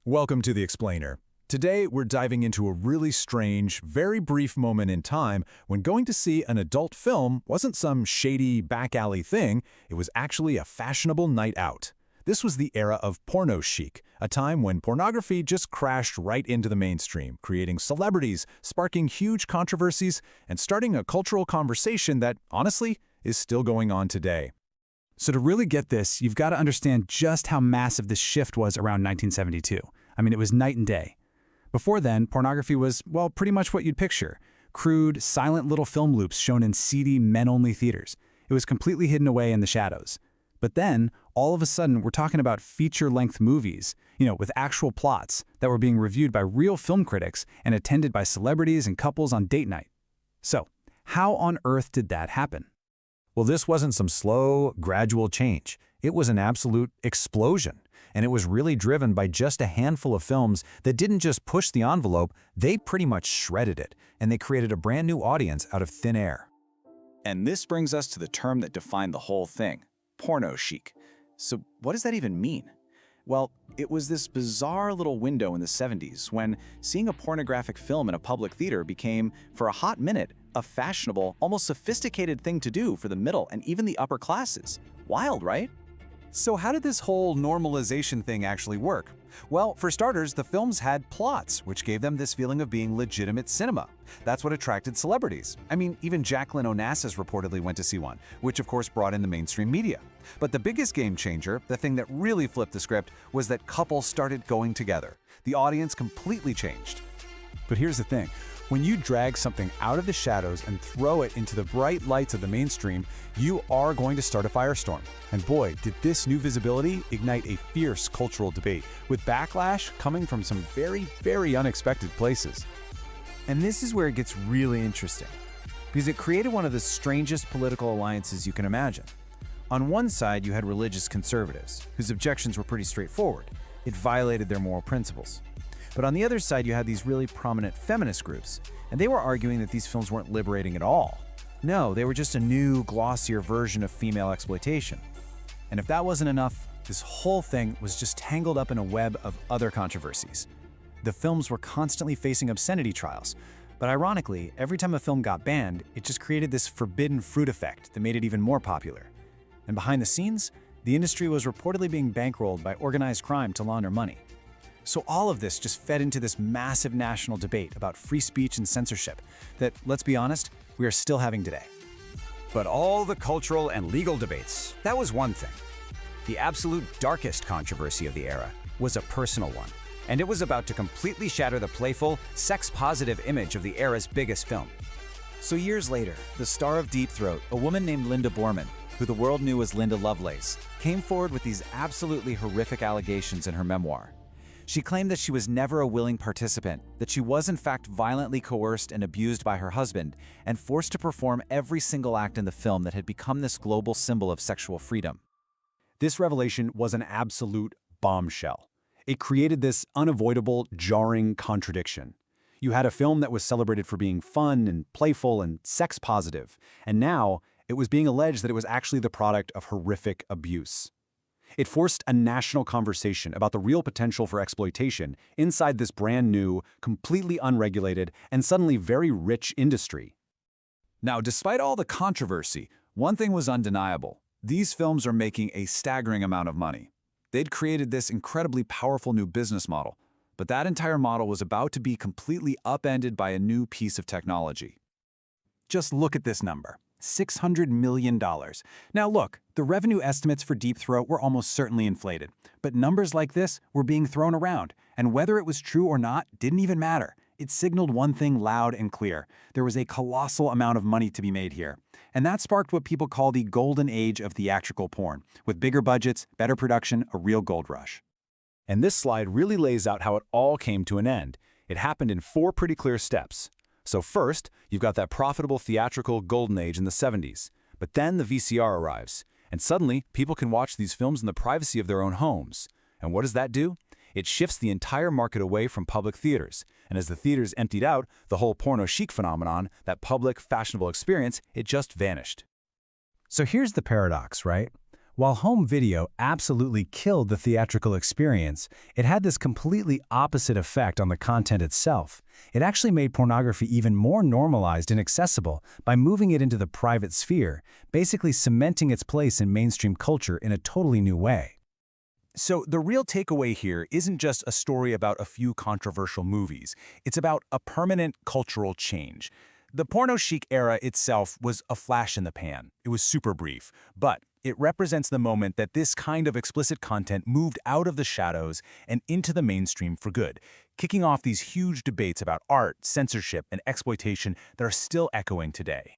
Welcome to The Explainer. Today, we're diving into a really strange, very brief moment in time when going to see an adult film wasn't some shady back alley thing, it was actually a fashionable night out. This was the era of porno chic, a time when pornography just crashed right into the mainstream, creating celebrities, sparking huge controversies, and starting a cultural conversation that, honestly, is still going on today. So to really get this, you've got to understand just how massive this shift was around 1972. I mean, it was night and day. Before then, pornography was, well, pretty much what you'd picture. Crude, silent little film loops shown in seedy, men-only theaters. It was completely hidden away in the shadows. But then, all of a sudden, we're talking about feature-length movies, with actual plots that were being reviewed by real film critics and attended by celebrities and couples on date night. So, how on earth did that happen? Well, this wasn't some slow, gradual change. It was an absolute explosion. And it was really driven by just a handful of films that didn't just push the envelope, they pretty much shredded it, and they created a brand new audience out of thin air. And this brings us to the term that defined the whole thing, porno chic. So what does that even mean? Well, it was this bizarre little window in the 70s when seeing a pornographic film in a public theater became, for a hot minute, a fashionable, almost sophisticated thing to do for the middle and even the upper classes. Wild, right? So how did this whole normalization thing actually work? Well, for starters, the films had plots, which gave them this feeling of being legitimate cinema. That's what attracted celebrities. I mean, even Jacqueline Onassis reportedly went to see one, which of course brought in the mainstream media. But the biggest game changer, the thing that really flipped the script, was that couples started going together. The audience completely changed. But here's the thing. When you drag something out of the shadows and throw it into the bright lights of the mainstream, you are going to start a firestorm. And boy, did this new visibility ignite a fierce cultural debate, with backlash coming from some very, very unexpected places. And this is where it gets really interesting, because it created one of the strangest political alliances you can imagine. On one side, you had religious conservatives, whose objections were pretty straightforward. It violated their moral principles. But on the other side, you had these really prominent feminist groups, and they were arguing that these films weren't liberating at all. No, they were just a new, glossier version of female exploitation. And if that wasn't enough, this whole thing was just tangled up in a web of other controversies. The films were constantly facing obscenity trials, but ironically, every time a film got banned, it just created this forbidden fruit effect that made it even more popular. And behind the scenes, the industry was reportedly being bankrolled by organized crime to launder money. So all of this just fed into this massive national debate about free speech and censorship that, let's be honest, we are still having today. But all the cultural and legal debates, that was one thing. The absolute darkest controversy of the era was a personal one, and it was about to completely shatter the playful, sex-positive image of the era's biggest film. So years later, the star of Deep Throat, a woman named Linda Borman, who the world knew as Linda Lovelace, came forward with these absolutely horrific allegations in her memoir. She claimed that she was never a willing participant, that she was in fact violently coerced and abused by her husband, and forced to perform every single act in the film that had become this global symbol of sexual freedom. This revelation was an absolute bombshell. It created this unavoidable, jarring contradiction. You had a film that was celebrated for being fun and playful and sex-positive, and now it was being alleged that it was actually the product of horrific abuse. It forced a national conversation about the real potential for exploitation inside this brand new, completely unregulated, and suddenly very rich industry. Now, despite all the controversy, one thing was undeniable. These films are making a staggering amount of money. They'd created this incredibly powerful new business model, but that entire model was about to be completely upended by a new piece of technology. Just look at this number. $600 million. Now look, the revenue estimates for Deep Throat were almost certainly inflated, but numbers like this were being thrown around, and whether it was true or not didn't even matter. It signaled one thing loud and clear. There was a colossal amount of money to be made here. And that sparked what people call the golden age of theatrical porn, with bigger budgets, better production, a real gold rush. And this slide really lays out how it all came to an end. It happened in 4 pretty clear steps. So first, you've got that profitable theatrical golden age in the 70s. But then the VCR arrives, and suddenly people can watch these films in the privacy of their own homes. And what does that do? It shifts the entire market away from public theaters. And as the theaters emptied out, the whole porno chic phenomenon, that public, fashionable experience, it just vanished. So here's the paradox, right? While home video absolutely killed the theatrical experience, it had this completely opposite effect on the content itself. It actually made pornography even more normalized and accessible by moving it into the private sphere, basically cementing its place in mainstream culture in a totally new way. So the real takeaway here isn't just a story about a few controversial movies. It's about a permanent cultural change. The porno chic era itself was a flash in the pan. It was super brief, but it represents the moment that this kind of explicit content moved out of the shadows and into the mainstream for good, kicking off these huge debates about art, censorship, and exploitation that are still echoing today.